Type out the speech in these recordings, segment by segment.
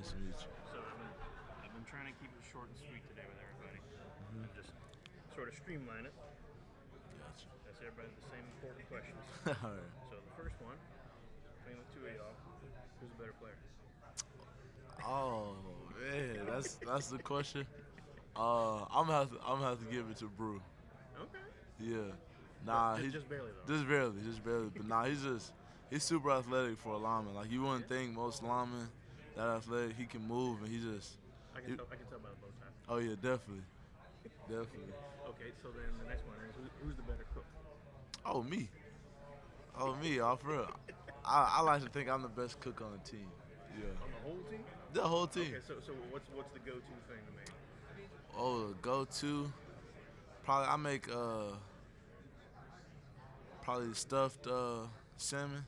Nice to meet you. So I've been trying to keep it short and sweet today with everybody. And just sort of streamline it. Gotcha. Ask everybody the same important questions. All right. So the first one, between the two of y'all, who's a better player? Oh man, that's the question. I'm gonna have to give it to Brew. Okay. Yeah. Nah, Just, he's just barely though. just barely. But nah, he's super athletic for a lineman. Like you wouldn't think most linemen that athletic, he can move and he just. I can tell by the bow tie. Oh yeah, definitely, definitely. Okay, so then the next one is who's the better cook? Oh me, for real. I like to think I'm the best cook on the team. Yeah, On the whole team? the whole team. Okay, so what's the go-to thing to make? Oh, go to. Probably I make probably stuffed salmon.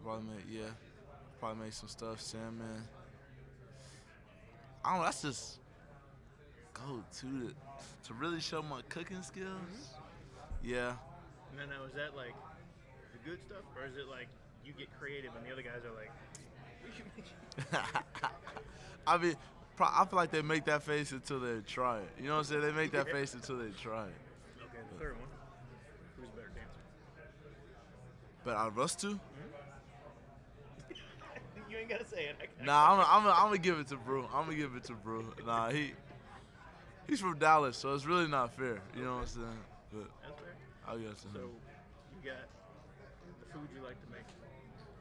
Probably make some stuffed salmon. I don't know. That's just go to really show my cooking skills. Yeah. Now, is that like the good stuff, or is it like you get creative and the other guys are like, we should make I mean, I feel like they make that face until they try it. You know what I'm saying? They make that face until they try it. Okay, the third one, who's a better dancer? But out of us two, You ain't gotta say it. nah, I'm gonna give it to Brew. Nah, he's from Dallas, so it's really not fair. You know what I'm saying? But That's fair. I guess to So him. you got the food you like to make.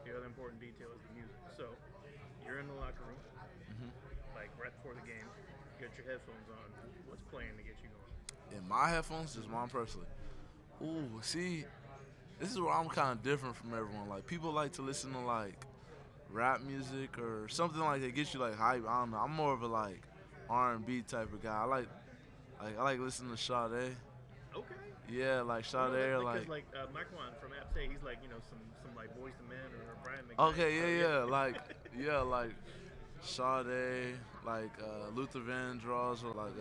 The other important detail is the music. So you're in the locker room, like right before the game. You got your headphones on. What's playing to get you going? In my headphones, just mine personally. Ooh, see, this is where I'm kind of different from everyone. Like people like to listen to like rap music or something like that gets you like hype. I don't know. I'm more of a like R&B type of guy. I like listening to Sade. Okay. Yeah, like You know, Sade or because like. Marquand from App State, he's like some like Boys to Men or Bryan McKnight. Okay, yeah, like Sade, like Luther Vandross, or like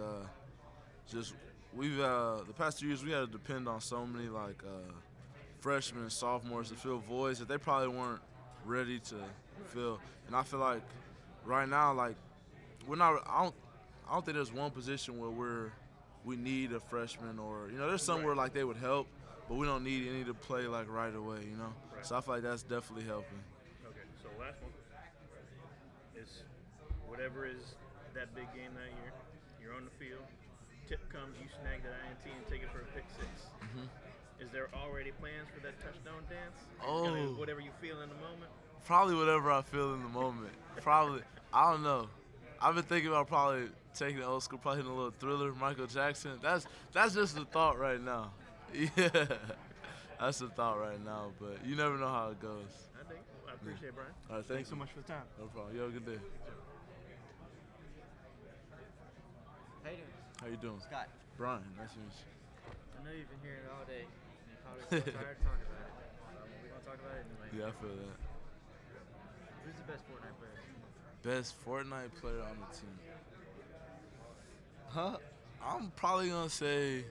just we've the past 2 years we had to depend on so many like freshmen and sophomores to fill voids that they probably weren't ready to fill. And I feel like right now, like we're not. I don't think there's one position where we need a freshman or there's somewhere like they would help, but we don't need any to play like right away. Right. So I feel like that's definitely helping. Okay, so last one is whatever is that big game that year. You're on the field. Tip comes, you snag that INT and take it for a pick six. Is there already plans for that touchdown dance? Oh. Whatever you feel in the moment. Probably whatever I feel in the moment. Probably. I don't know. I've been thinking about probably taking the old school, probably hitting a little Thriller, Michael Jackson. That's just the thought right now. Yeah, that's the thought right now. But you never know how it goes. I appreciate it, Bryan. All right, Thanks so much for the time. No problem. You have a good day. How you doing? How you doing? Scott. Bryan, nice to meet you. I know you've been hearing it all day. You're probably so tired of talking about it. We're going to talk about it anyway. Yeah, I feel that. Who's the best Fortnite player? Best Fortnite player on the team. Huh? I'm probably gonna say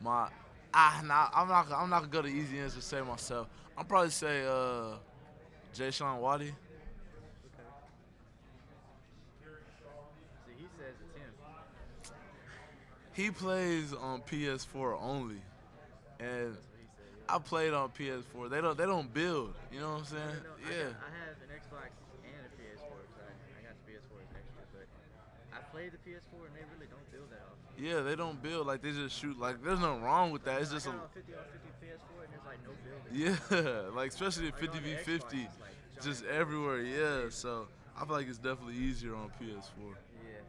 my. Nah, I'm not gonna go the easy answer. Say myself. I'm probably say Jay Sean Waddy. Okay. See, he says it's him. He plays on PS4 only, and That's what he said. I played on PS4. They don't build. You know what I'm saying? Yeah. I have an Xbox and a PS4 because I got the PS4 as extra, but I played the PS4 and they really don't build that often. Yeah, they don't build. Like they just shoot. Like there's nothing wrong with that. It's just I a. got on 50 on 50 PS4 and there's like no building. Yeah, like especially the Like on 50 the v Xbox, 50, it's like just giant. everywhere. Yeah, so I feel like it's definitely easier on PS4. Yeah.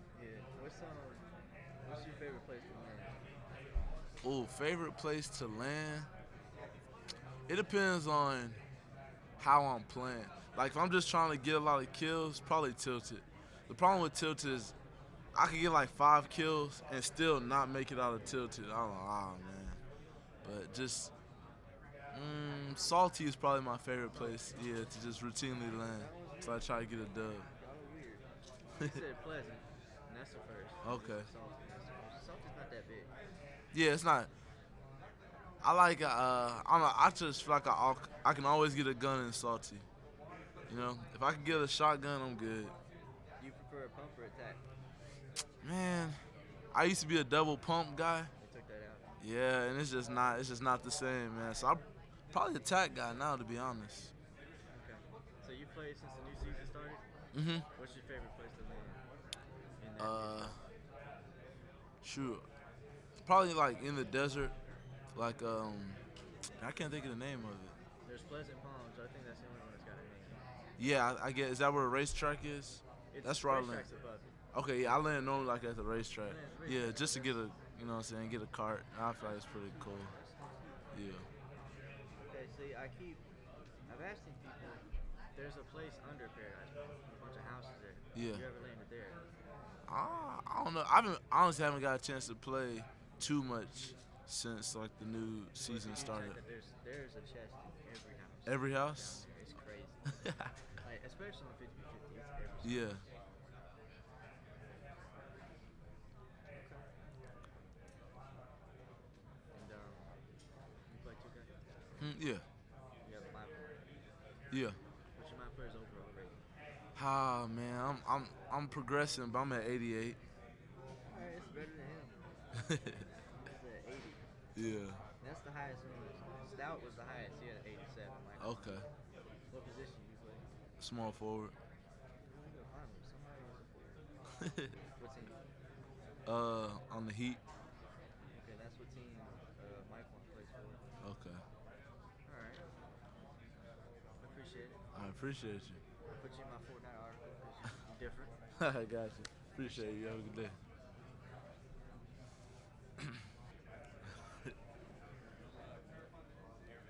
What's your favorite place to land? Oh, favorite place to land? It depends on how I'm playing. Like if I'm just trying to get a lot of kills, probably Tilted. The problem with Tilted is I can get like 5 kills and still not make it out of Tilted. I don't know, man. But just Salty is probably my favorite place. Yeah, to just routinely land. So I try to get a dub. Kind of weird. You said Pleasant, and that's the first. Okay. Salty's not that big. Yeah, it's not. I like I don't know, I just feel like I can always get a gun in Salty. You know, if I could get a shotgun, I'm good. Do you prefer a pump or attack? Man, I used to be a double pump guy. They took that out. Yeah, and it's just not the same, man. So I'm probably attack guy now, to be honest. Okay. So you played since the new season started? Mhm. What's your favorite place to land in that Uh, game? shoot, probably like in the desert, like I can't think of the name of it. There's Pleasant Palms. I think that's the only one that's got a name. Yeah, I get. Is that where a racetrack is? It's That's where I land. racetrack's above it. Okay, yeah, I land normally like at the racetrack. Yeah, it's Yeah, racetrack. just to get a, you know what I'm saying, get a cart. I feel like it's pretty cool. Yeah. Okay, see, I've asked these people, there's a place under Paradise Palm, a bunch of houses there. Yeah. You ever landed there? I don't know. Honestly haven't got a chance to play too much since like the new season You started. check that there's a chest in every house. Every house? It's crazy. Like, especially on 50-50, it's every Yeah. And you play 2K? Yeah. You have a live one. Yeah. What's your mind players overall rating? Ah man, I'm progressing, but I'm at 88. Alright, it's better than him. He's at 80. Yeah. That's the highest one. Stout was the highest. He had an 87. Like, Okay. what position you play? Small forward. Oh, you gotta find him. Somebody is a forward. What team? On the Heat. Okay, that's what team Mike one plays for. Okay. Alright. I appreciate it. I appreciate you. I'll put you in my Fortnite article because you're different. I got you. Appreciate you. Have a good day.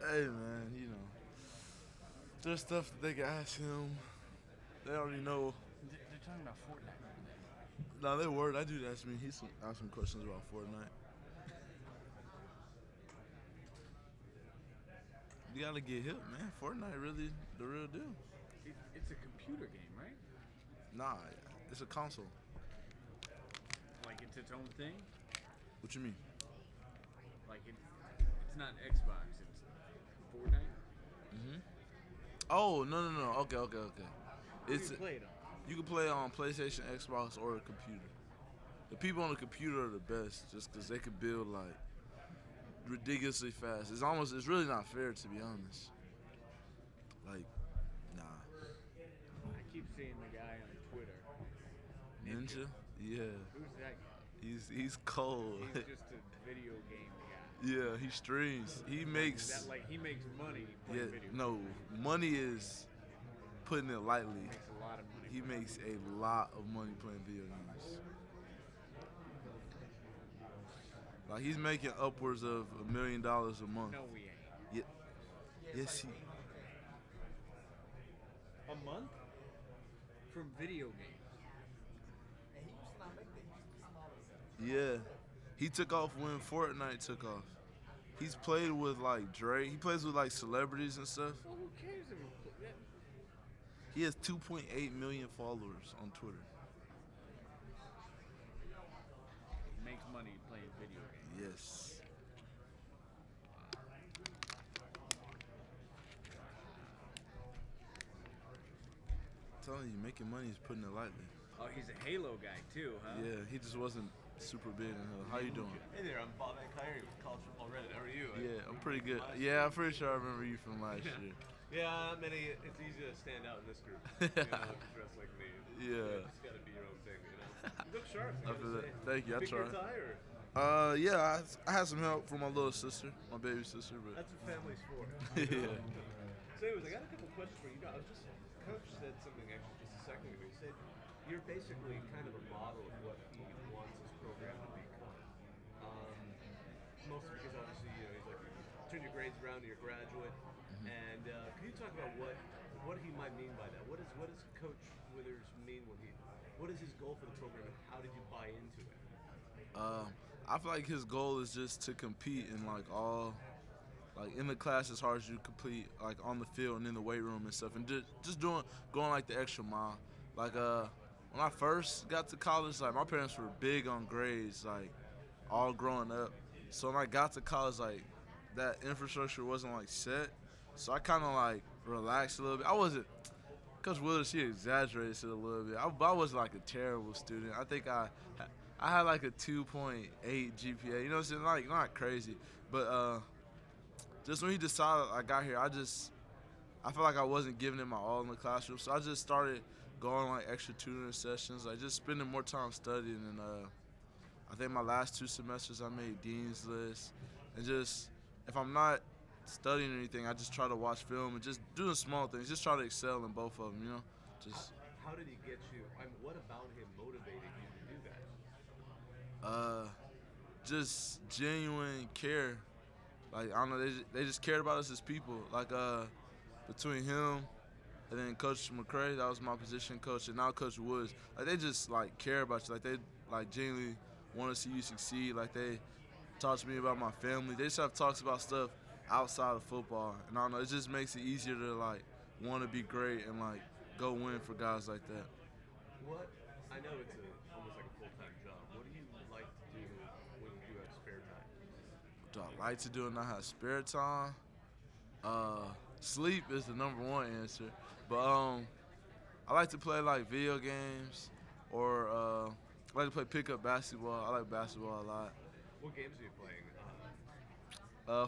Hey man, you know, there's stuff that they can ask him. They already know. They're talking about Fortnite. No, they were. That dude asked me. He asked some questions about Fortnite. You gotta get hip, man. Fortnite really the real deal. It's a computer game, right? Nah, it's a console. Like it's its own thing. What you mean? Like it's not Xbox. It's Fortnite. Mhm. Oh no. Okay. It's You play it on. you can play on PlayStation, Xbox, or a computer. The people on the computer are the best, just because they can build like ridiculously fast. It's really not fair, to be honest. Like, nah. I keep seeing the guy on Twitter. Ninja? Yeah. Who's that guy? He's cold. He's just a video game guy. Yeah, he streams. He makes Is that like he makes money playing video games? no, money is putting it lightly. He makes a lot of money. He playing makes a lot of money playing video games. Like he's making upwards of $1 million a month. No, we ain't. Yeah. Yes, he. A month from video games. Yeah. He took off when Fortnite took off. He's played with like Drake. He plays with like celebrities and stuff. Well, who cares if He has 2.8 million followers on Twitter. he makes money playing video games? Yes. I'm telling you, making money is putting it lightly. Oh, he's a Halo guy too, huh? Yeah, he just wasn't super big in Halo. How you doing? Hey there, I'm Bob Kyrie with College Football Reddit. How are you? Yeah, I'm pretty good. Yeah, I'm pretty sure I remember you from last year. Yeah, not many. It's easy to stand out in this group. You know, if you dress like me. Yeah. You just gotta be your own thing, you know. You look sharp. I feel that. Thank you. I Pick your try. tie, or Yeah, I had some help from my little sister, my baby sister, but that's what family's for. yeah. So, anyways, I got a couple questions for you. I was just Coach said something actually just a second ago. He said you're basically kind of a model of what he wants his program to become. Mostly because obviously, you know, he's like, you turn your grades around to your graduate. And can you talk about what he might mean by that? What does Coach Withers mean what is his goal for the program, and how did you buy into it? I feel like his goal is just to compete in like in the class as hard as you complete, like on the field and in the weight room and stuff, and just going like the extra mile. Like when I first got to college, like my parents were big on grades, like all growing up. So when I got to college, like that infrastructure wasn't like set. So I kind of like relaxed a little bit. Coach Willis, he exaggerated it a little bit. I was like a terrible student. I think I had like a 2.8 GPA. You know what I'm saying? Like not crazy, but just when he decided I got here, I felt like I wasn't giving it my all in the classroom. So I just started going like extra tutoring sessions, like just spending more time studying. And I think my last 2 semesters I made dean's list, and just if I'm not studying or anything, I just try to watch film and just do the small things. Just try to excel in both of them, you know. Just How did he get you? I mean, what about him motivated you to do that? just genuine care. Like I don't know, they just cared about us as people. Like between him and then Coach McCray, that was my position coach, and now Coach Woods. Like they just like care about you. Like they like genuinely want to see you succeed. Like they talk to me about my family. They just have talks about stuff outside of football, and I don't know. It just makes it easier to like want to be great and like go win for guys like that. What? I know it's almost like a full-time job. What do you like to do when you do have spare time? What do I like to do when I have spare time? Sleep is the #1 answer, but I like to play like video games, or I like to play pickup basketball. I like basketball a lot. What games are you playing?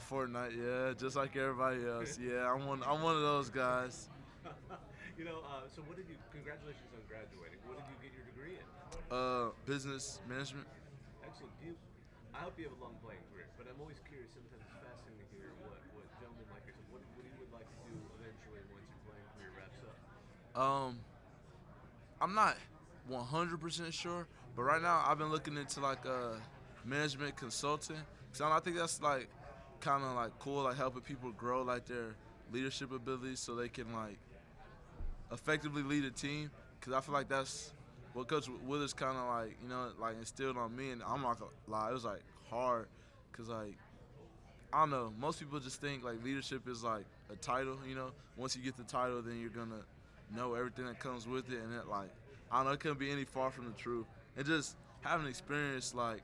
Fortnight, yeah, just like everybody else. Yeah, I'm one of those guys. So what did you? Congratulations on graduating. What did you get your degree in? Business management. Excellent. I hope you have a long playing career, but I'm always curious. Sometimes it's fascinating to hear what gentlemen like yourself, what you would like to do eventually once your playing career wraps up. I'm not 100% sure, but right now I've been looking into like management consulting. So I think that's like kind of like cool, like helping people grow like their leadership abilities so they can like effectively lead a team. Cause I feel like that's what Coach Willis kind of like, you know, like instilled on me. And I'm not gonna lie, it was like hard, cause like I don't know, most people just think like leadership is like a title. You know, once you get the title, then you're gonna know everything that comes with it, and it like I don't know, it couldn't be any far from the truth. And just having experience like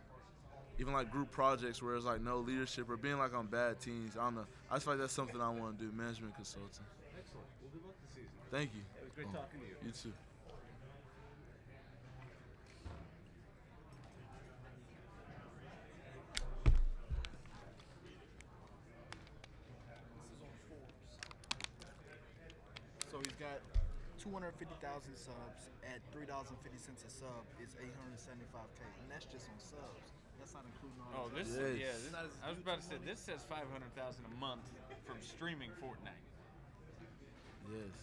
even like group projects where it's like no leadership or being like on bad teams. I don't know. I just feel like that's something I want to do. Management consulting. Excellent. Well, good luck this season. Thank you. It was great talking to you. You too. So he's got 250,000 subs at $3.50 a sub is 875K, and that's just on subs. That's not including all. Oh, this Yes. yeah. I was about to say this says 500,000 a month from streaming Fortnite. Yes.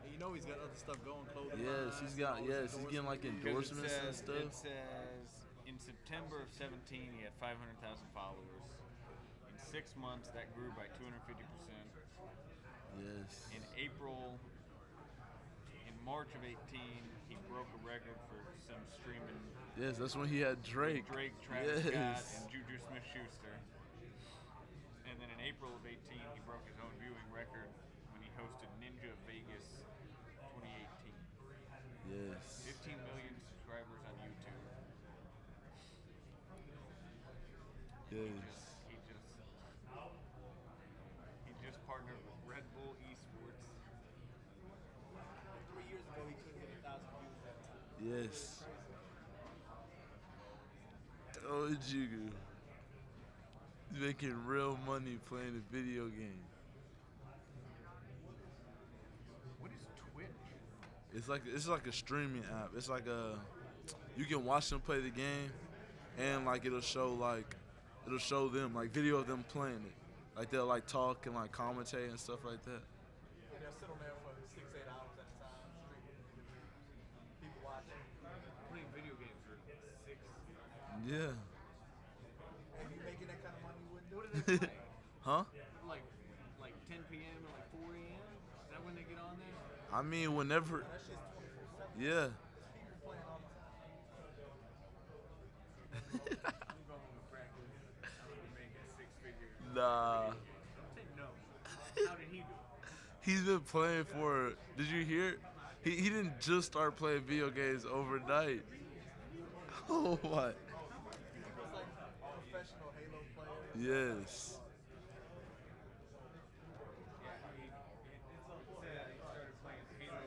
And you know he's got other stuff going, clothing. Yes, lines, he's got. all this Yes, he's getting like 'Cause endorsements and it stuff. says in September of 17 he had 500,000 followers. In 6 months that grew by 250%. Yes. In March of 18 he broke a record for some streaming. Yes, that's when he had Drake. Travis Scott, Yes. and Juju Smith-Schuster. And then in April of 18, he broke his own viewing record when he hosted Ninja Vegas 2018. Yes. 15 million subscribers on YouTube. Yes. He just partnered with Red Bull Esports. 3 years ago, he couldn't get 1,000 views that time. Yes. Oh, Jugu. He's making real money playing a video game. What is Twitch? It's like a streaming app. It's like you can watch them play the game, and like it'll show them like video of them playing it. Like they'll like talk and like commentate and stuff like that. And they'll sit on there for 6-8 hours at a time, streaming. People watching. Playing video games for 6. Yeah. If you making that kind of money, you wouldn't do What it. do they play? Huh? like 10 p.m. or like 4 a.m.? Is that when they get on there? I mean, whenever. That shit's 24/7. Yeah. People playing all the time. I'm going with practice. I'm going to make it 6 figures. Nah. Say no. How did he do it? He's been playing for. Did you hear? He didn't just start playing video games overnight. Oh what? He was like a professional Halo player. Yes. Yeah, he started playing Halo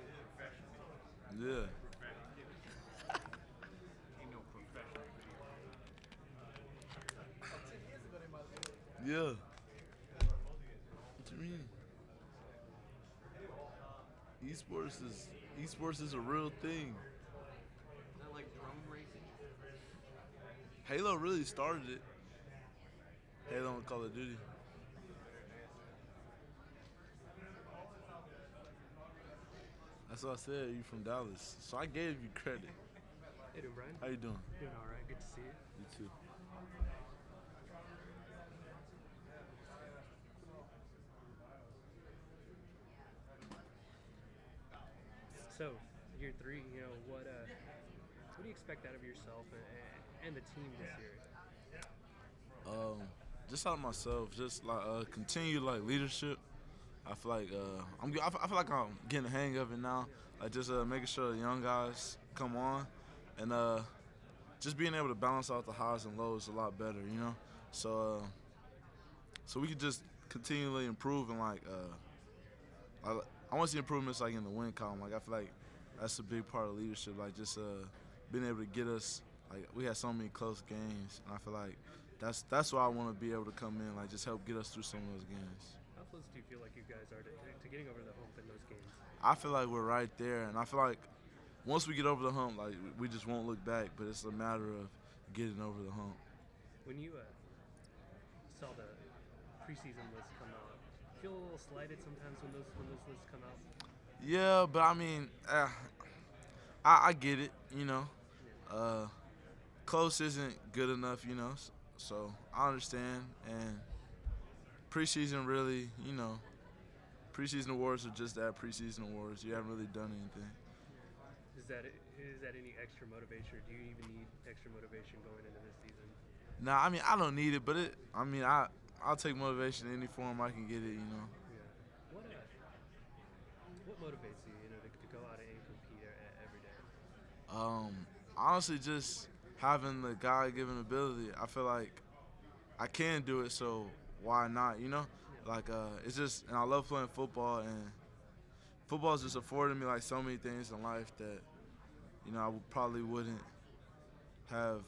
Yeah. Ain't no professional video. Yeah. What you mean? Esports is a real thing. Is that like drone racing? Halo really started it. Halo and Call of Duty. That's what I said. You from Dallas, so I gave you credit. Hey, doing, Bryan? How you doing? Doing all right. Good to see you. You too. So, year 3, what do you expect out of yourself and the team this year? Just out of myself, just like continue like leadership. I feel like I feel like I'm getting the hang of it now. Like just making sure the young guys come on, and just being able to balance out the highs and lows a lot better, you know. So we could just continually improve and like I want to see improvements like in the win column. Like I feel like that's a big part of leadership. Like just being able to get us like we had so many close games, and I feel like that's why I want to be able to come in, like just help get us through some of those games. How close do you feel like you guys are to getting over the hump in those games? I feel like we're right there, and I feel like once we get over the hump, like we just won't look back. But it's a matter of getting over the hump. When you saw the preseason list come out, feel a little slighted sometimes when those lists come out? Yeah, but I mean, I get it, you know. Close isn't good enough, you know. So I understand, and preseason really, you know, preseason awards are just that, preseason awards. You haven't really done anything. Is that any extra motivation, or do you even need extra motivation going into this season? Nah, I mean I don't need it, but I'll take motivation in any form I can get it, you know. Yeah. What motivates you, to go out and compete every day? Honestly, just having the God-given ability. I feel like I can do it, so why not, you know? Like, it's just, and I love playing football, and football's just afforded me, like, so many things in life that, you know, probably wouldn't have,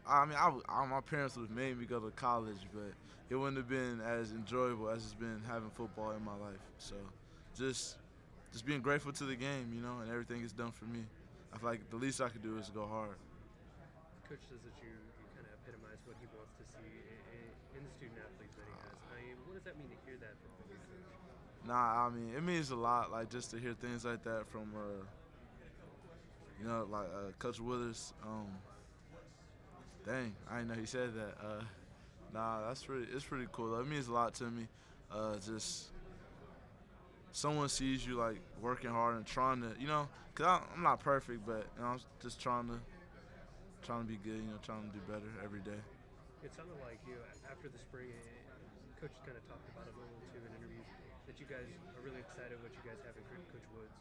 my parents would have made me go to college, but it wouldn't have been as enjoyable as it's been having football in my life. So, just being grateful to the game, you know, and everything it's done for me. I feel like the least I could do is go hard. Coach says that you kind of epitomize what he wants to see in the student athletes that he has. I mean, what does that mean to hear that from you, Coach? Nah, I mean, it means a lot, like, just to hear things like that from, you know, like, Coach Withers. Dang, I didn't know he said that. Nah, it's pretty cool, though. It means a lot to me. Just someone sees you, like, working hard and trying to, you know, because I'm not perfect, but, you know, I'm just trying to be good, you know, trying to do better every day. It sounded like after the spring, Coach kind of talked about it a little too in interviews, that you guys are really excited what you guys have in Coach Woods.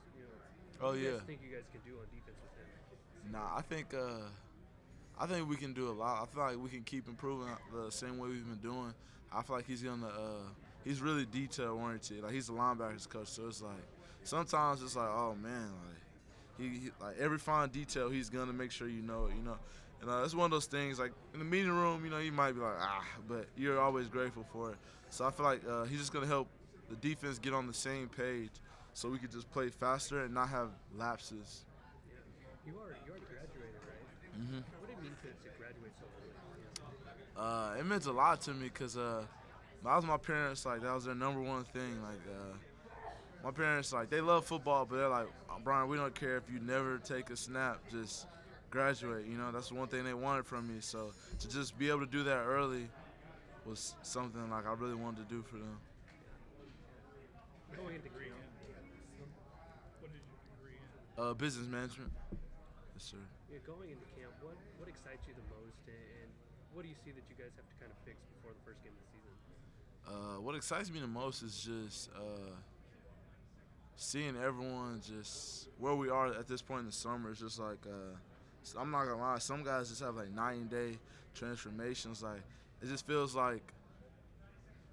What do you guys think you guys can do on defense with him? Nah, I think we can do a lot. I feel like we can keep improving the same way we've been doing. I feel like he's really detail oriented. Like he's a linebackers coach, so it's like sometimes it's like, oh man, like he like every fine detail he's gonna make sure you know it, you know. And it's one of those things like in the meeting room, you know, you might be like but you're always grateful for it. So I feel like he's just gonna help the defense get on the same page, so we could just play faster and not have lapses. Yeah. You already graduated, right? Mm-hmm. What did it mean to graduate so early? It meant a lot to me because that was my parents. Like that was their number one thing. Like my parents, like they love football, but they're like, Bryan, we don't care if you never take a snap, just graduate. You know, that's the one thing they wanted from me. So to just be able to do that early was something like I really wanted to do for them. Going into camp. What did you degree in? Business management. Yes, sir. Yeah, going into camp, what excites you the most, and what do you see that you guys have to kind of fix before the first game of the season? What excites me the most is just seeing everyone just where we are at this point in the summer. It's just like I'm not gonna lie, some guys just have like 90-day transformations. Like it just feels like,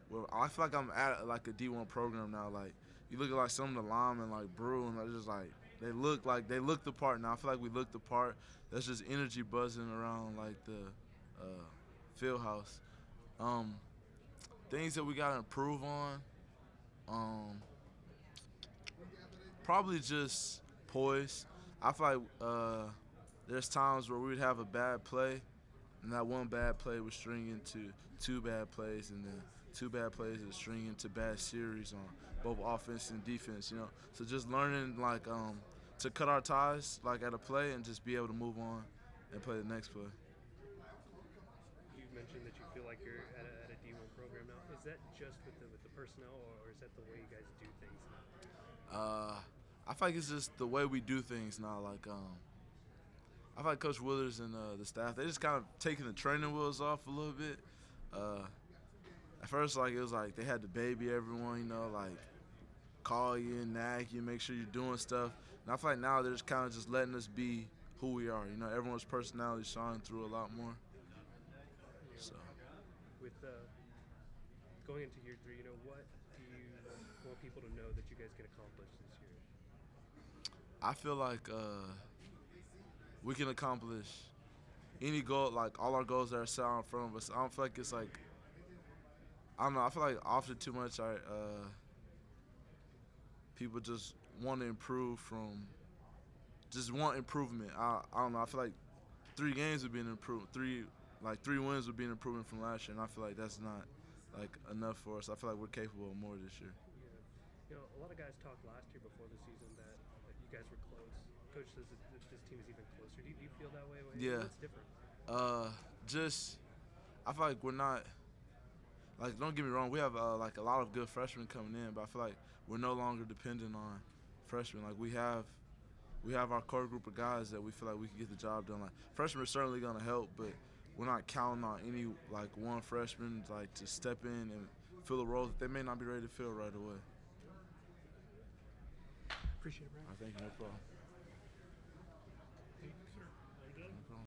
well, I feel like I'm at like a D1 program now. Like you look at like some of the linemen like Brew, and they're just like they look the part now. I feel like we look the part. That's just energy buzzing around like the field house. Things that we gotta improve on. Probably just poise. I feel like there's times where we would have a bad play, and that one bad play would string into 2 bad plays, and then 2 bad plays would string into bad series on both offense and defense. So just learning like to cut our ties like at a play and just be able to move on and play the next play. You've mentioned that you feel like you're at a D1 program now. Is that just with the personnel, or is that the way you guys do things now? I feel like it's just the way we do things now. Like I feel like Coach Withers and the staff, they just kind of taking the training wheels off a little bit. At first, like it was like they had to baby everyone, like call you and nag you, make sure you're doing stuff. And I feel like now they're just kind of just letting us be who we are. Everyone's personality shines through a lot more. So. With going into year 3, what do you want people to know that you guys can accomplish this year? I feel like we can accomplish any goal, like all our goals that are set out in front of us. I don't feel like it's like, I don't know, I feel like often too much people just want to improve just want improvement. I don't know, I feel like 3 games would be an improvement, 3 wins would be an improvement from last year, and I feel like that's not like enough for us. I feel like we're capable of more this year. Yeah. A lot of guys talked last year before the season that you guys were close. Coach says that this team is even closer. Do you feel that way? Yeah. What's different? I feel like we're not, like, don't get me wrong, we have like a lot of good freshmen coming in, but I feel like we're no longer dependent on freshmen. Like we have our core group of guys that we feel like we can get the job done. Like freshmen are certainly gonna help, but we're not counting on any like one freshman like to step in and fill a role that they may not be ready to fill right away. Appreciate it, Bryan. I think no problem.